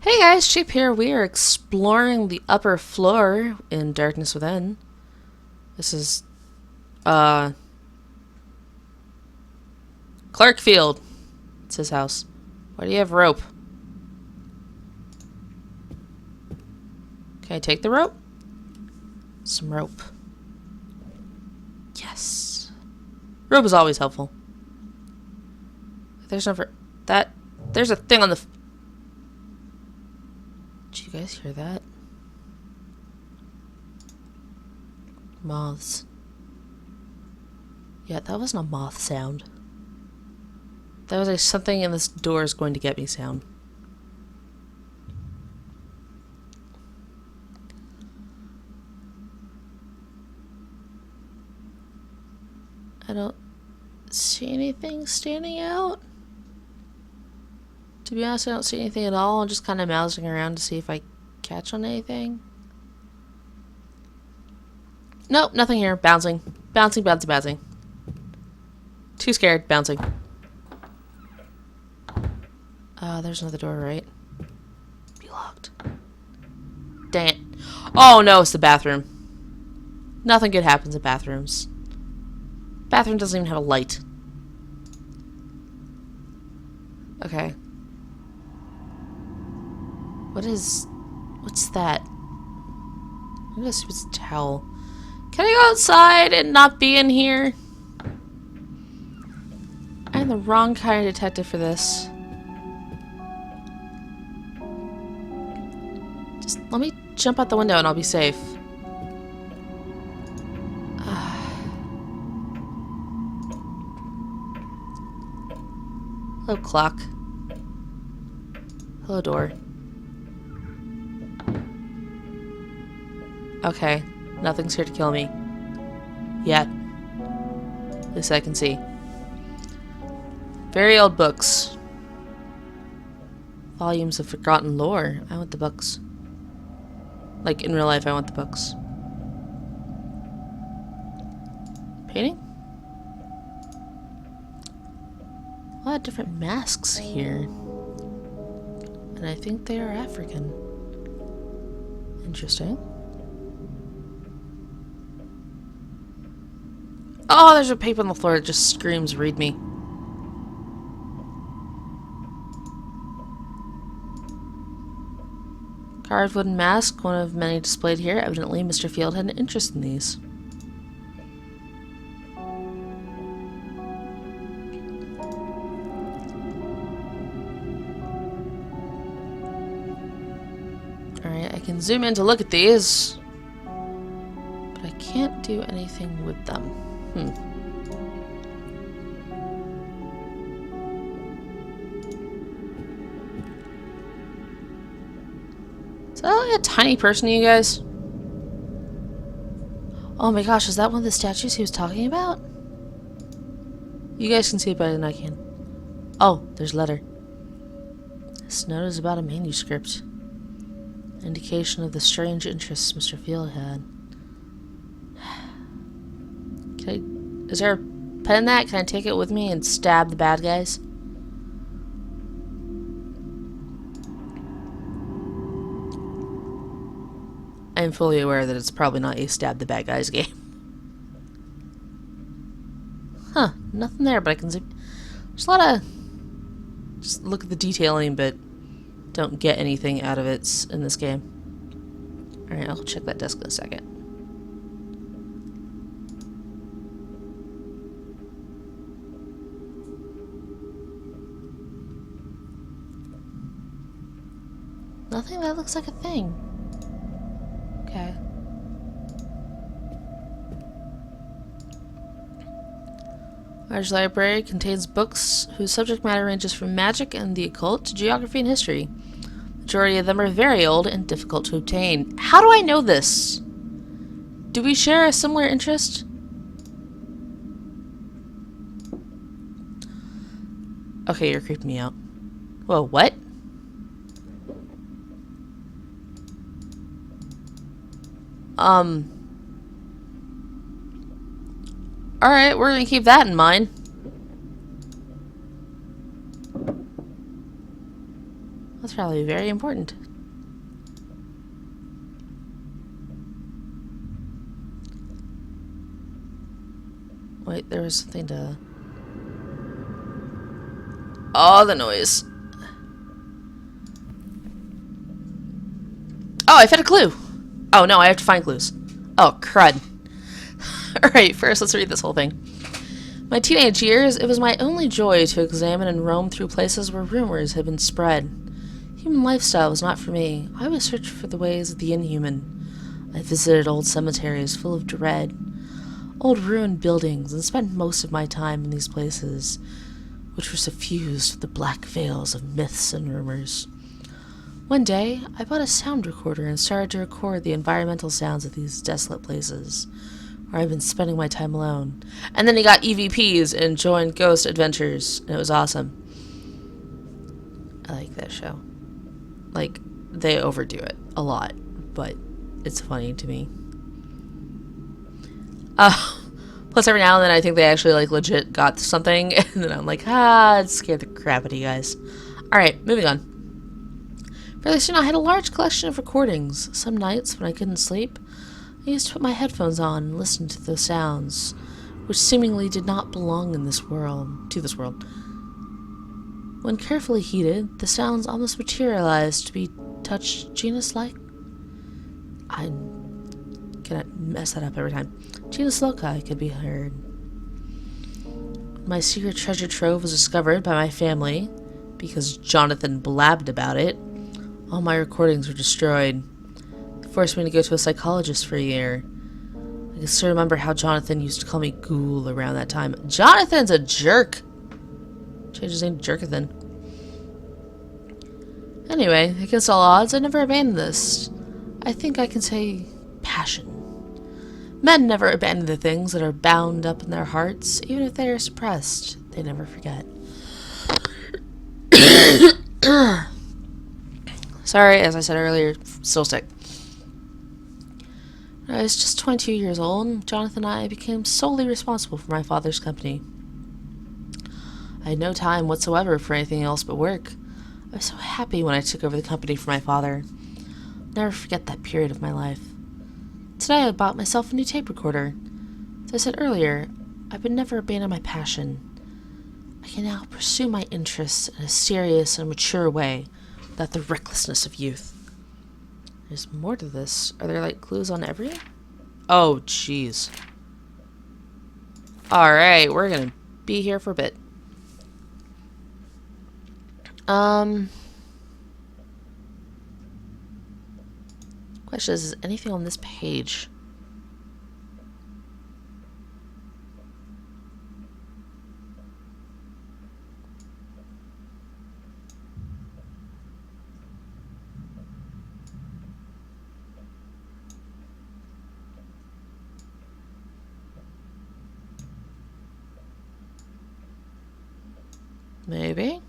Hey guys, Chip here. We are exploring the upper floor in Darkness Within. This is, Clarkfield. It's his house. Why do you have rope? Can I take the rope? Some rope. Yes. Rope is always helpful. There's never... There's a thing on the... Did you guys hear that? Moths. Yeah, that wasn't a moth sound. That was a something in this door is going to get me sound. I don't see anything standing out. To be honest, I don't see anything at all. I'm just kind of mousing around to see if I catch on anything. Nope, nothing here. Bouncing. Bouncing, bouncing, bouncing. Too scared. Bouncing. There's another door, right? Be locked. Dang it. Oh no, it's the bathroom. Nothing good happens in bathrooms. Bathroom doesn't even have a light. Okay. What's that? I'm gonna see if it's a towel. Can I go outside and not be in here? I'm the wrong kind of detective for this. Just let me jump out the window and I'll be safe. Hello, clock. Hello, door. Okay, nothing's here to kill me. Yet. At least I can see. Very old books. Volumes of forgotten lore. I want the books. Like, in real life, I want the books. Painting? A lot of different masks here. And I think they are African. Interesting. Oh, there's a paper on the floor that just screams, read me. Carved wooden mask, one of many displayed here. Evidently, Mr. Field had an interest in these. Alright, I can zoom in to look at these. But I can't do anything with them. Is that like a tiny person, you guys? Oh my gosh, is that one of the statues he was talking about? You guys can see it better than I can. Oh, there's a letter. This note is about a manuscript. Indication of the strange interests Mr. Field had. Is there a pen in that? Can I take it with me and stab the bad guys? I am fully aware that it's probably not a stab the bad guys game. Huh, nothing there, but I can see. There's a lot of... Just look at the detailing, but don't get anything out of it in this game. Alright, I'll check that desk in a second. Nothing that looks like a thing. Okay. Large library contains books whose subject matter ranges from magic and the occult to geography and history. Majority of them are very old and difficult to obtain. How do I know this? Do we share a similar interest? Okay, you're creeping me out. Whoa, what? Alright, we're gonna keep that in mind. probably very important. Wait, there was something to... Oh, the noise. Oh, I found a clue. Oh, no, I have to find clues. Oh, crud. Alright, first let's read this whole thing. My teenage years, it was my only joy to examine and roam through places where rumors had been spread. Human lifestyle was not for me. I was searching for the ways of the inhuman. I visited old cemeteries full of dread, old ruined buildings, and spent most of my time in these places, which were suffused with the black veils of myths and rumors. One day, I bought a sound recorder and started to record the environmental sounds of these desolate places, where I've been spending my time alone. And then he got EVPs and joined Ghost Adventures, and it was awesome. I like that show. Like, they overdo it a lot, but it's funny to me. Plus every now and then I think they actually, like, legit got something, and then I'm like, it scared the crap out of you guys. Alright, moving on. Fairly soon I had a large collection of recordings. Some nights, when I couldn't sleep, I used to put my headphones on and listen to the sounds, which seemingly did not belong in this world, When carefully heated, the sounds almost materialized to be touch genus-like. I'm gonna mess that up every time. Genus loci could be heard. My secret treasure trove was discovered by my family because Jonathan blabbed about it. All my recordings were destroyed. It forced me to go to a psychologist for a year. I can still remember how Jonathan used to call me Ghoul around that time. Jonathan's a jerk! Change his name to Jerkathan. Anyway, against all odds, I never abandoned this. I think I can say passion. Men never abandon the things that are bound up in their hearts, even if they are suppressed. They never forget. Sorry, as I said earlier, still sick. When I was just 22 years old, Jonathan and I became solely responsible for my father's company. I had no time whatsoever for anything else but work. I was so happy when I took over the company for my father. I'll never forget that period of my life. Today I bought myself a new tape recorder. As I said earlier, I would never abandon my passion. I can now pursue my interests in a serious and mature way without the recklessness of youth. There's more to this. Are there, like, clues on everything? Oh, jeez. Alright, we're gonna be here for a bit. Question is anything on this page? Maybe?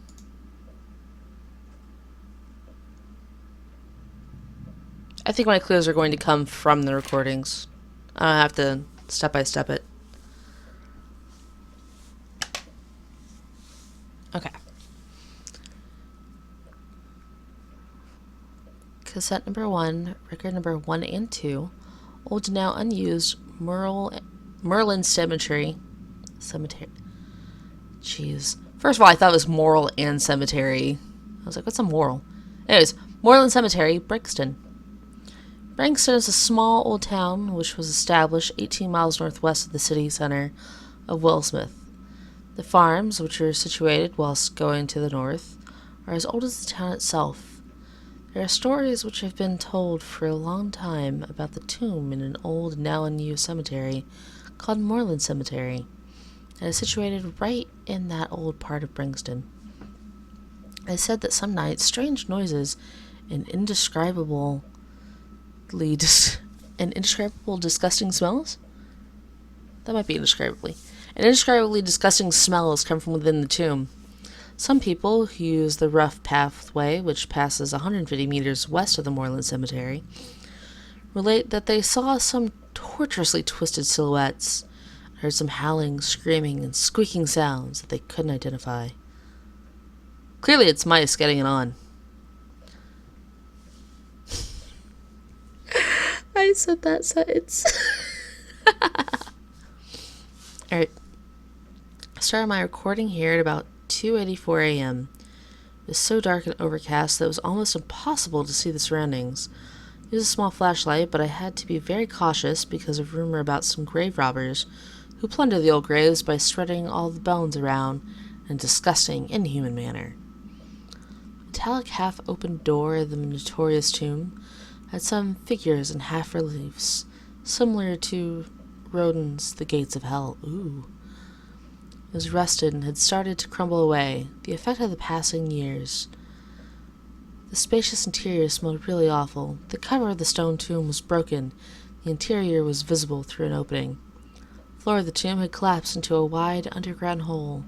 I think my clues are going to come from the recordings. I have to step by step it. Okay. Cassette number 1, record number 1 and 2, old now unused Merlin Cemetery. Jeez. First of all, I thought it was Moral and Cemetery. I was like, what's a moral? Anyways, Moreland Cemetery, Brixton. Brixton is a small old town which was established 18 miles northwest of the city center of Wellsmith. The farms, which are situated whilst going to the north, are as old as the town itself. There are stories which have been told for a long time about the tomb in an old, now unused cemetery called Moreland Cemetery. It is situated right in that old part of Brixton. It is said that some nights strange noises and indescribable, disgusting smells? That might be indescribably. And indescribably disgusting smells come from within the tomb. Some people who use the rough pathway, which passes 150 meters west of the Moreland Cemetery, relate that they saw some torturously twisted silhouettes, heard some howling, screaming, and squeaking sounds that they couldn't identify. Clearly it's mice getting it on. said that sentence. Alright. I started my recording here at about 2:84 a.m. It was so dark and overcast that it was almost impossible to see the surroundings. I used a small flashlight, but I had to be very cautious because of rumor about some grave robbers who plunder the old graves by spreading all the bones around in a disgusting, inhuman manner. The metallic half-open door of the notorious tomb had some figures and half-reliefs, similar to Rodin's The Gates of Hell. Ooh. It was rusted and had started to crumble away, the effect of the passing years. The spacious interior smelled really awful. The cover of the stone tomb was broken. The interior was visible through an opening. The floor of the tomb had collapsed into a wide underground hole.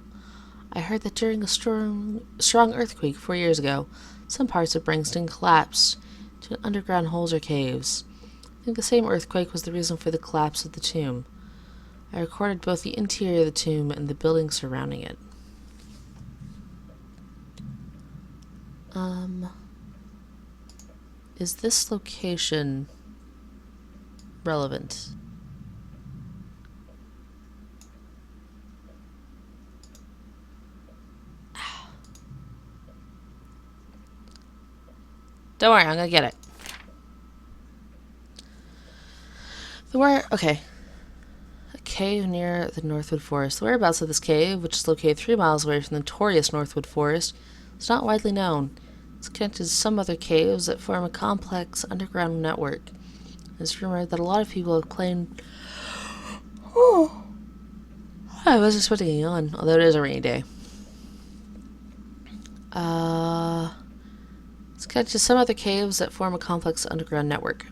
I heard that during a strong earthquake 4 years ago, some parts of Bryanston collapsed to underground holes or caves. I think the same earthquake was the reason for the collapse of the tomb. I recorded both the interior of the tomb and the building surrounding it. Is this location relevant? Don't worry, I'm gonna get it. Okay. A cave near the Northwood Forest. The whereabouts of this cave, which is located 3 miles away from the notorious Northwood Forest, is not widely known. It's connected to some other caves that form a complex underground network. It's rumored that a lot of people have claimed... Oh, I was expecting a yawn, although it is a rainy day. It's connected to some other caves that form a complex underground network.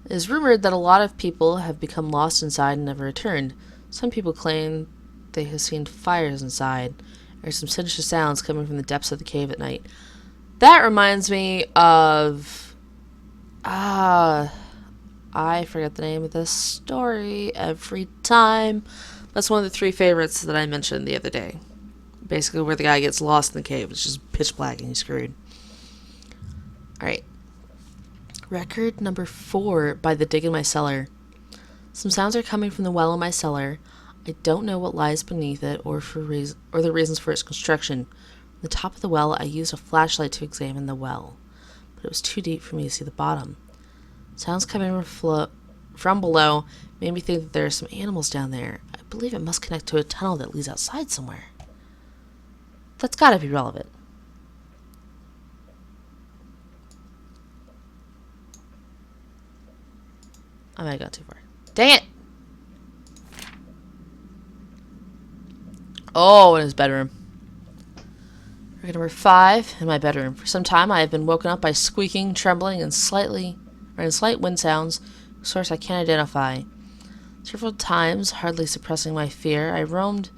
It is rumored that a lot of people have become lost inside and never returned. Some people claim they have seen fires inside, or some sinister sounds coming from the depths of the cave at night. That reminds me of... I forget the name of this story every time. That's one of the 3 favorites that I mentioned the other day. Basically where the guy gets lost in the cave. It's just pitch black and he's screwed. Alright. Record number 4 by The Dig in My Cellar. Some sounds are coming from the well in my cellar. I don't know what lies beneath it or the reasons for its construction. From the top of the well, I used a flashlight to examine the well, but it was too deep for me to see the bottom. Sounds coming from below made me think that there are some animals down there. I believe it must connect to a tunnel that leads outside somewhere. That's gotta be relevant. I might have gone too far. Dang it! Oh, in his bedroom. Record number 5, in my bedroom. For some time, I have been woken up by squeaking, trembling, and slight wind sounds, a source I can't identify. Several times, hardly suppressing my fear, I roamed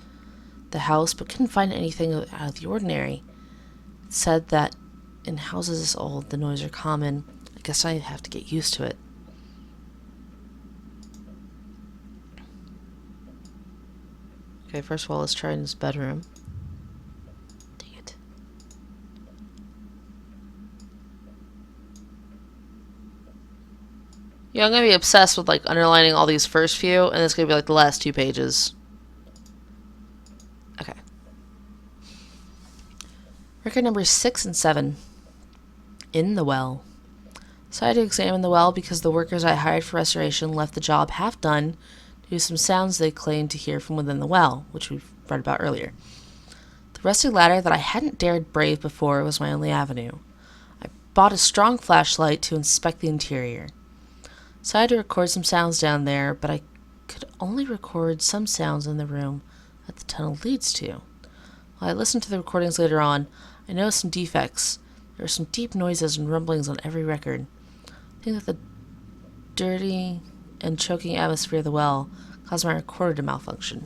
the house, but couldn't find anything out of the ordinary. It said that in houses this old, the noise are common. I guess I have to get used to it. Okay, first of all, let's try in his bedroom. Dang it. Yeah, I'm gonna be obsessed with, like, underlining all these first few, and it's gonna be, like, the last 2 pages. Okay. Record number 6 and 7. In the well. So I had to examine the well because the workers I hired for restoration left the job half done due to some sounds they claimed to hear from within the well, which we've read about earlier. The rusty ladder that I hadn't dared brave before was my only avenue. I bought a strong flashlight to inspect the interior. So I had to record some sounds down there, but I could only record some sounds in the room that the tunnel leads to. While I listened to the recordings later on, I noticed some defects. There were some deep noises and rumblings on every record. I think that the dirty and choking atmosphere of the well caused my recorder to malfunction.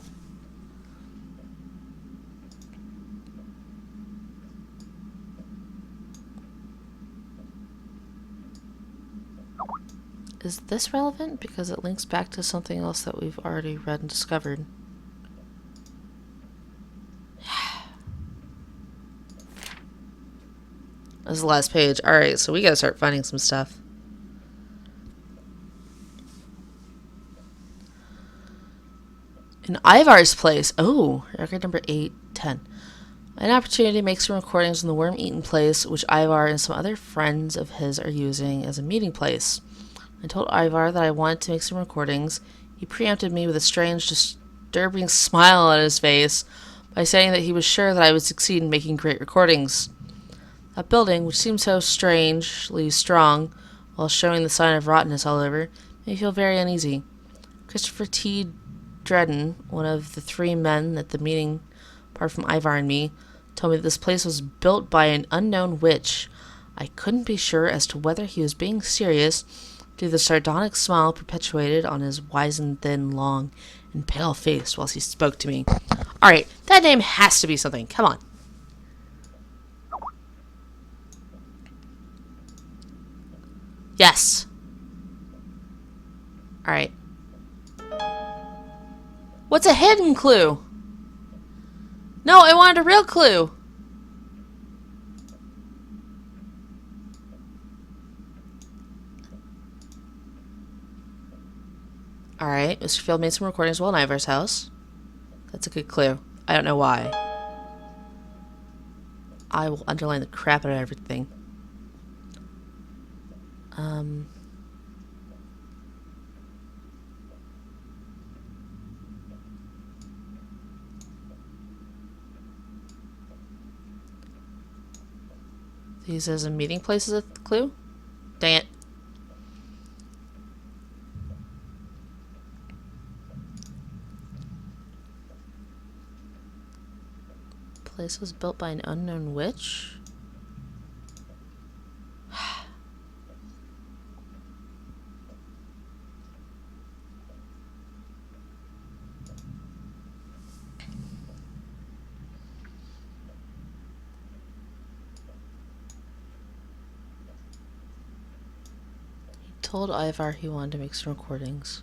Is this relevant? Because it links back to something else that we've already read and discovered. That's the last page. Alright, so we gotta start finding some stuff. In Ivar's place. Oh, record number 810. An opportunity to make some recordings in the worm-eaten place, which Ivar and some other friends of his are using as a meeting place. I told Ivar that I wanted to make some recordings. He preempted me with a strange, disturbing smile on his face by saying that he was sure that I would succeed in making great recordings. That building, which seemed so strangely strong, while showing the sign of rottenness all over, made me feel very uneasy. Christopher T. Dredden, one of the 3 men at the meeting, apart from Ivar and me, told me that this place was built by an unknown witch. I couldn't be sure as to whether he was being serious due to the sardonic smile perpetuated on his wizened, thin, long, and pale face whilst he spoke to me. Alright, that name has to be something. Come on. Yes. Alright. What's a hidden clue? No, I wanted a real clue. Alright, Mr. Field made some recordings while in Ivar's house. That's a good clue. I don't know why. I will underline the crap out of everything. These as a meeting place is a clue? Dang it. Place was built by an unknown witch? Told Ivar he wanted to make some recordings.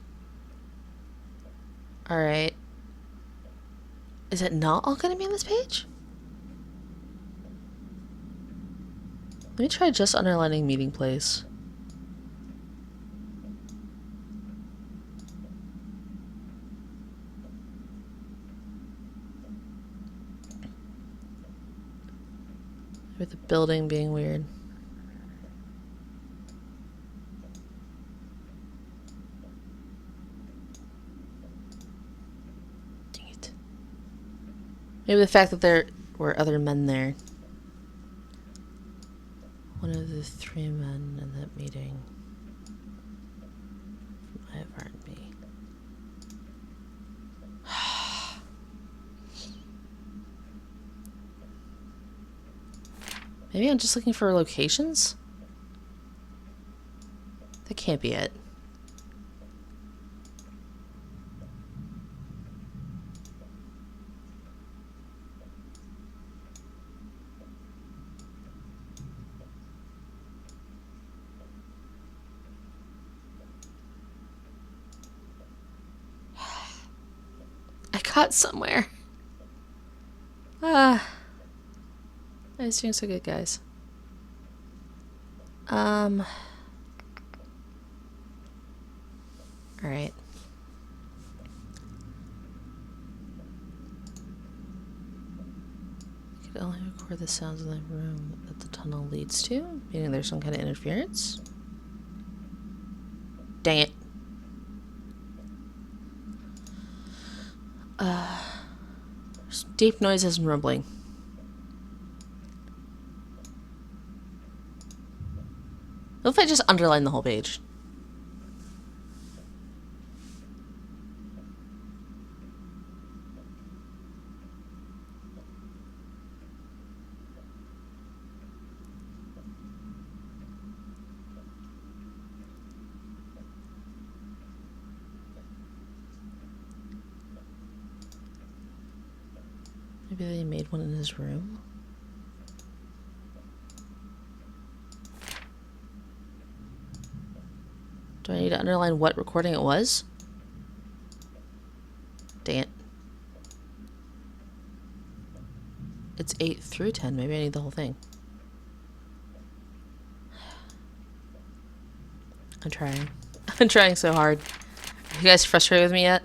Alright. Is it not all going to be on this page? Let me try just underlining meeting place. With the building being weird. Maybe the fact that there were other men there. One of the 3 men in that meeting. From Ivar and me. Maybe I'm just looking for locations? That can't be it. Somewhere. I was doing so good, guys. Alright. You could only record the sounds in the room that the tunnel leads to, meaning there's some kind of interference. Dang it. There's deep noises and rumbling. What if I just underline the whole page? Maybe they made one in his room? Do I need to underline what recording it was? Dang it. It's 8 through 10. Maybe I need the whole thing. I'm trying. I'm trying so hard. You guys frustrated with me yet?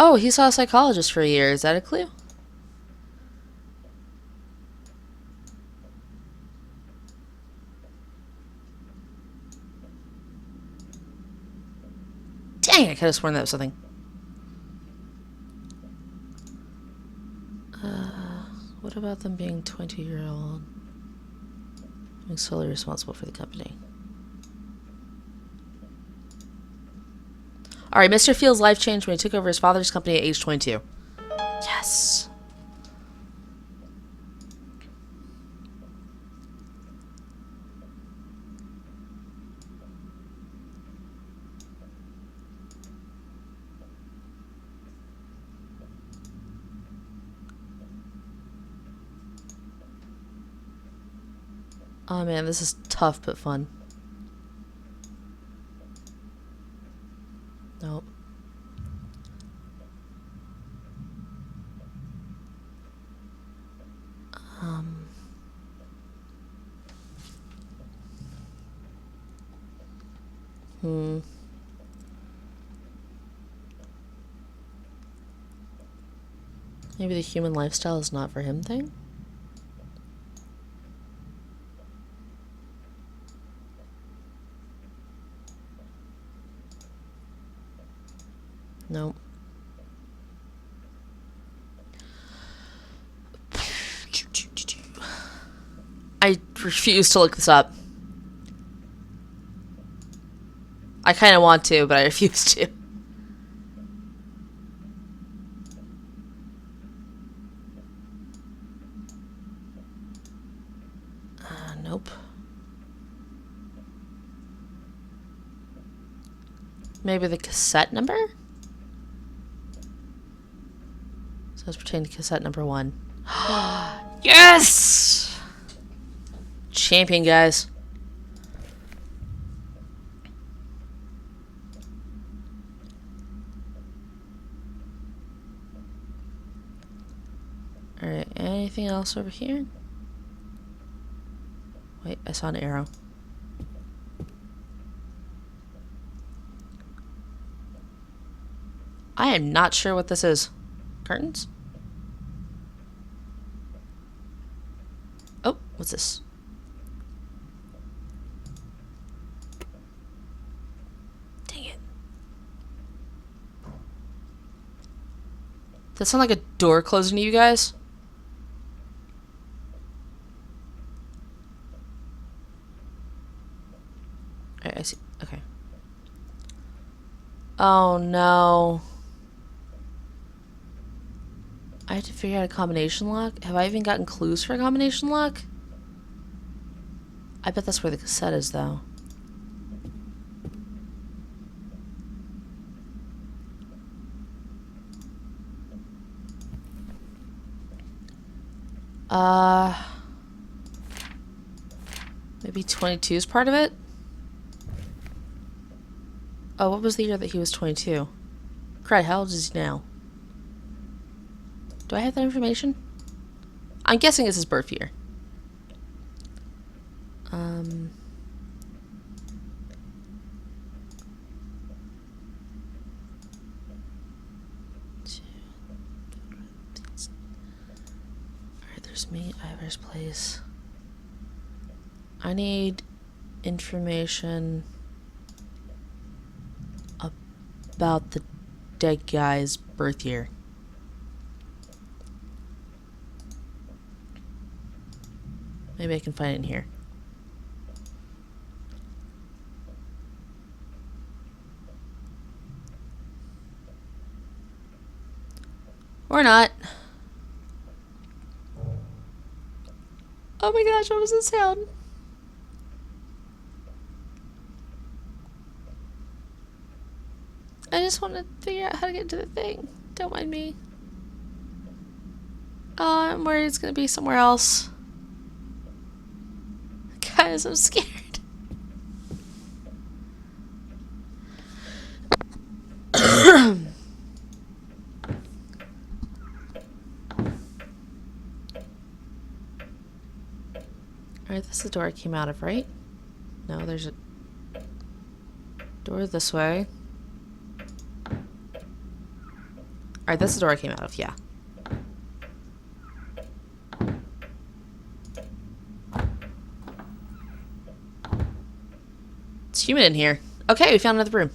Oh, he saw a psychologist for a year. Is that a clue? Dang, I could have sworn that was something. What about them being 20-year-old? Being solely responsible for the company. Alright, Mr. Field's life changed when he took over his father's company at age 22. Yes! Oh man, this is tough but fun. Nope. Maybe the human lifestyle is not for him thing? Nope. I refuse to look this up. I kind of want to, but I refuse to. Nope. Maybe the cassette number? So it's pertaining to cassette number 1. Yes! Champion, guys. Alright, anything else over here? Wait, I saw an arrow. I am not sure what this is. Curtains? Oh, what's this? Dang it. Does that sound like a door closing to you guys? I see. Okay. Oh no. I have to figure out a combination lock? Have I even gotten clues for a combination lock? I bet that's where the cassette is, though. Maybe 22 is part of it? Oh, what was the year that he was 22? Crud, how old is he now? Do I have that information? I'm guessing it's his birth year. Alright, there's me, Ivor's place. I need information about the dead guy's birth year. Maybe I can find it in here. Or not. Oh my gosh, what was the sound? I just want to figure out how to get to the thing. Don't mind me. Oh, I'm worried it's going to be somewhere else. Guys, I'm scared. Alright, this is the door I came out of, right? No, there's a door this way. Alright, that's the door I came out of, yeah. It's humid in here. Okay, we found another room.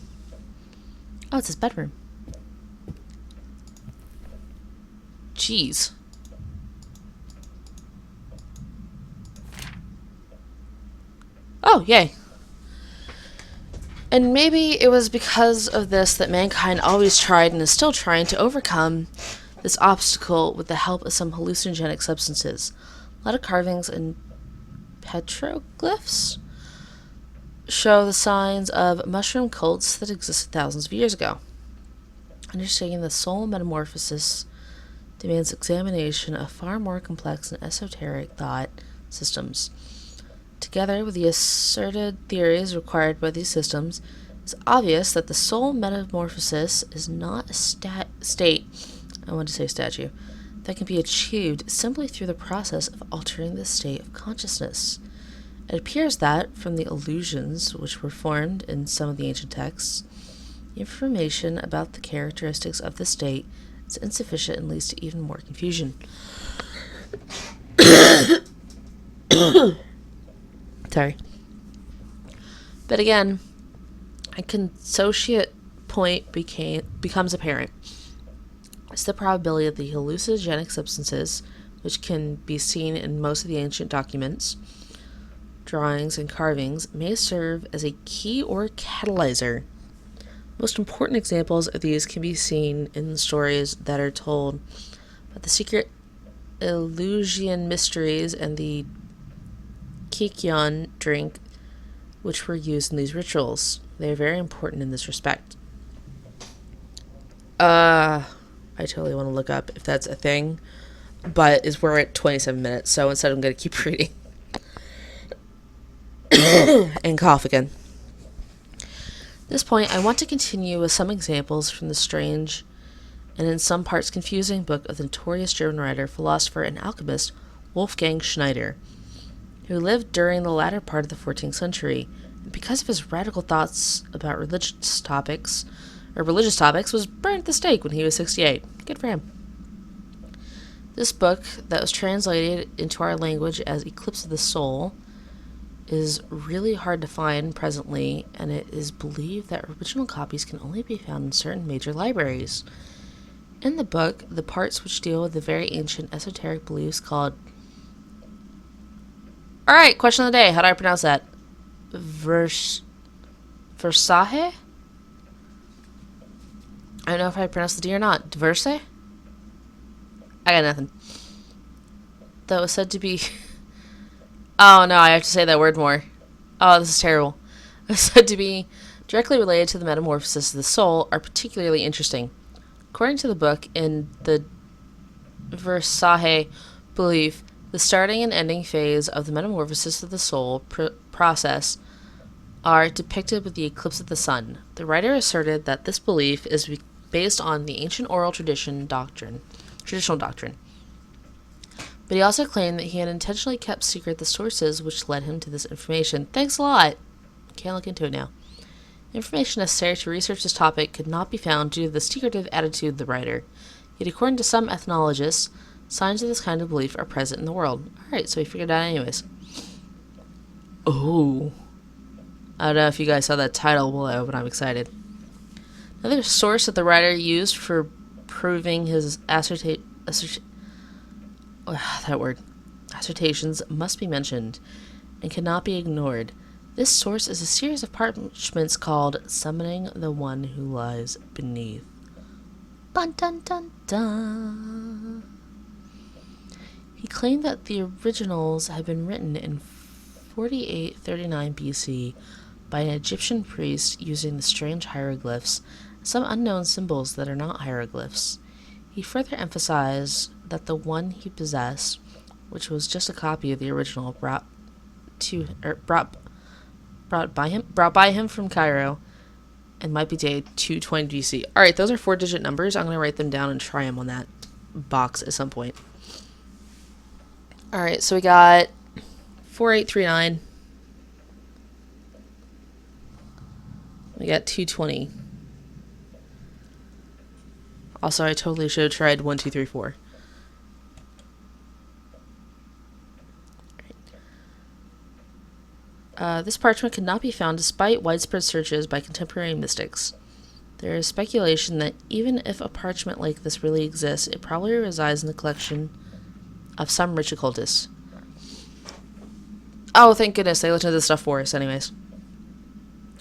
Oh, it's his bedroom. Jeez. Oh, yay. And maybe it was because of this that mankind always tried and is still trying to overcome this obstacle with the help of some hallucinogenic substances. A lot of carvings and petroglyphs show the signs of mushroom cults that existed thousands of years ago. Understanding the soul metamorphosis demands examination of far more complex and esoteric thought systems. Together with the asserted theories required by these systems, it's obvious that the soul metamorphosis is not a statue that can be achieved simply through the process of altering the state of consciousness. It appears that, from the illusions which were formed in some of the ancient texts, information about the characteristics of the state is insufficient and leads to even more confusion. Sorry. But again, a consociate point becomes apparent. It's the probability that the hallucinogenic substances, which can be seen in most of the ancient documents, drawings, and carvings, may serve as a key or catalyzer. Most important examples of these can be seen in the stories that are told about the secret Eleusinian mysteries and the Kikyon drink, which were used in these rituals. They are very important in this respect. I totally want to look up if that's a thing, but we're at 27 minutes, so instead I'm going to keep reading. And cough again. At this point, I want to continue with some examples from the strange and in some parts confusing book of the notorious German writer, philosopher, and alchemist Wolfgang Schneider, who lived during the latter part of the 14th century, and because of his radical thoughts about religious topics, was burned at the stake when he was 68. Good for him. This book, that was translated into our language as Eclipse of the Soul, is really hard to find presently, and it is believed that original copies can only be found in certain major libraries. In the book, the parts which deal with the very ancient esoteric beliefs called... Alright, question of the day. How do I pronounce that? Versahe? I don't know if I pronounced the D or not. Verse? I got nothing. That was said to be... Oh no, I have to say that word more. Oh, this is terrible. It was said to be directly related to the metamorphosis of the soul, are particularly interesting. According to the book, in the Versahe belief, the starting and ending phase of the metamorphosis of the soul process are depicted with the eclipse of the sun. The writer asserted that this belief is based on the ancient oral traditional doctrine. But he also claimed that he had intentionally kept secret the sources which led him to this information. Thanks a lot. Can't look into it now. Information necessary to research this topic could not be found due to the secretive attitude of the writer. Yet according to some ethnologists, signs of this kind of belief are present in the world. Alright, so we figured it out anyways. Oh. I don't know if you guys saw that title below, but I'm excited. Another source that the writer used for proving his assertions must be mentioned and cannot be ignored. This source is a series of parchments called Summoning the One Who Lies Beneath. Bun dun dun dun. He claimed that the originals had been written in 4839 BC by an Egyptian priest using the strange hieroglyphs, some unknown symbols that are not hieroglyphs. He further emphasized that the one he possessed, which was just a copy of the original, brought by him from Cairo, and might be dated 220 BC. Alright, those are 4-digit numbers. I'm going to write them down and try them on that box at some point. Alright, so we got 4839, We got 220. Also, I totally should have tried 1, 2, 3, 4. This parchment could not be found despite widespread searches by contemporary mystics. There is speculation that even if a parchment like this really exists, it probably resides in the collection of some rich occultist. Oh, thank goodness, they looked into this stuff for us anyways.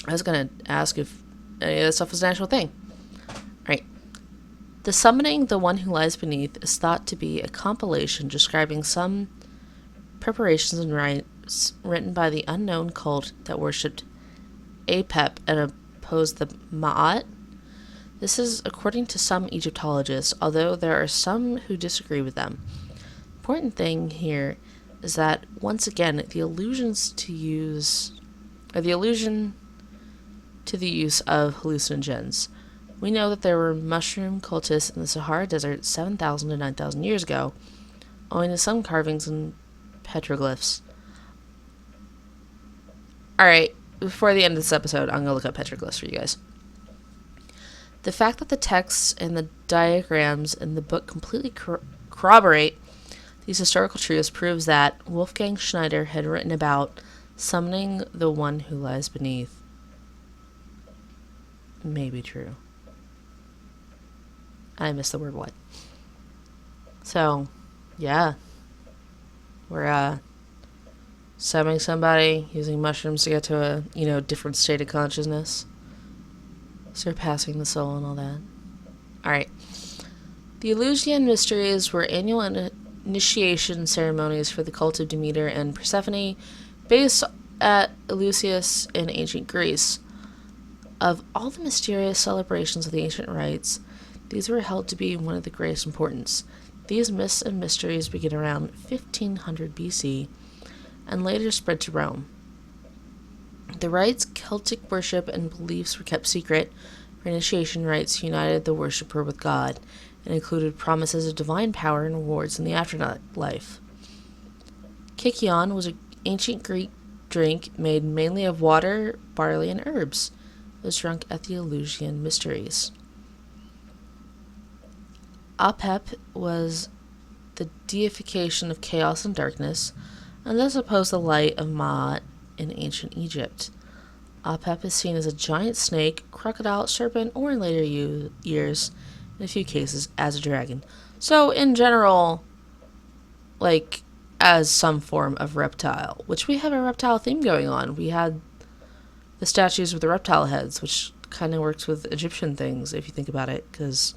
I was going to ask if any of this stuff was an actual thing. Alright. The Summoning the One Who Lies Beneath is thought to be a compilation describing some preparations and rites written by the unknown cult that worshipped Apep and opposed the Ma'at. This is according to some Egyptologists, although there are some who disagree with them. The important thing here is that, once again, the allusion to the use of hallucinogens. We know that there were mushroom cultists in the Sahara Desert 7,000 to 9,000 years ago, owing to some carvings and petroglyphs. Alright, before the end of this episode, I'm going to look up petroglyphs for you guys. The fact that the texts and the diagrams in the book completely corroborate these historical truths proves that Wolfgang Schneider had written about summoning the one who lies beneath. May be true. I missed the word what. So, yeah. We're summoning somebody using mushrooms to get to a, different state of consciousness. Surpassing the soul and all that. Alright. The Eleusinian Mysteries were annual initiation ceremonies for the cult of Demeter and Persephone, based at Eleusis in ancient Greece. Of all the mysterious celebrations of the ancient rites, these were held to be one of the greatest importance. These myths and mysteries begin around 1500 BC and later spread to Rome. The rites, Celtic worship, and beliefs were kept secret, for initiation rites united the worshipper with God and included promises of divine power and rewards in the afterlife. Kykeon was an ancient Greek drink made mainly of water, barley, and herbs. It was drunk at the Eleusinian Mysteries. Apep was the deification of chaos and darkness, and thus opposed the light of Ma'at in ancient Egypt. Apep is seen as a giant snake, crocodile, serpent, or in later years, in a few cases, as a dragon. So, in general, as some form of reptile, which we have a reptile theme going on. We had the statues with the reptile heads, which kind of works with Egyptian things, if you think about it, because,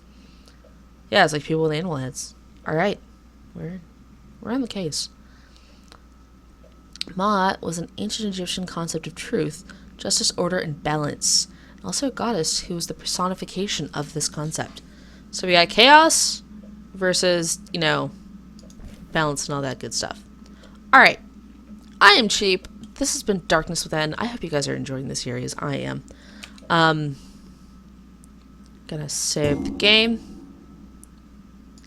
yeah, it's like people with animal heads. Alright, we're on the case. Ma'at was an ancient Egyptian concept of truth, justice, order, and balance. And also a goddess who was the personification of this concept. So we got chaos versus, balance and all that good stuff. Alright. I am cheap. This has been Darkness Within. I hope you guys are enjoying this series. I am. Gonna save the game.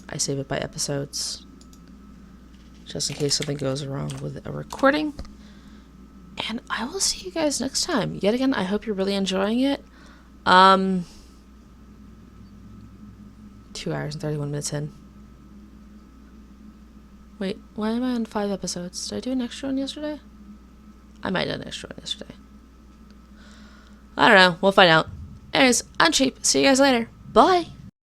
I save it by episodes, just in case something goes wrong with a recording. And I will see you guys next time. Yet again, I hope you're really enjoying it. 2 hours and 31 minutes in. Wait, why am I on 5 episodes? Did I do an extra one yesterday? I might have done an extra one yesterday. I don't know. We'll find out. Anyways, I'm cheap. See you guys later. Bye.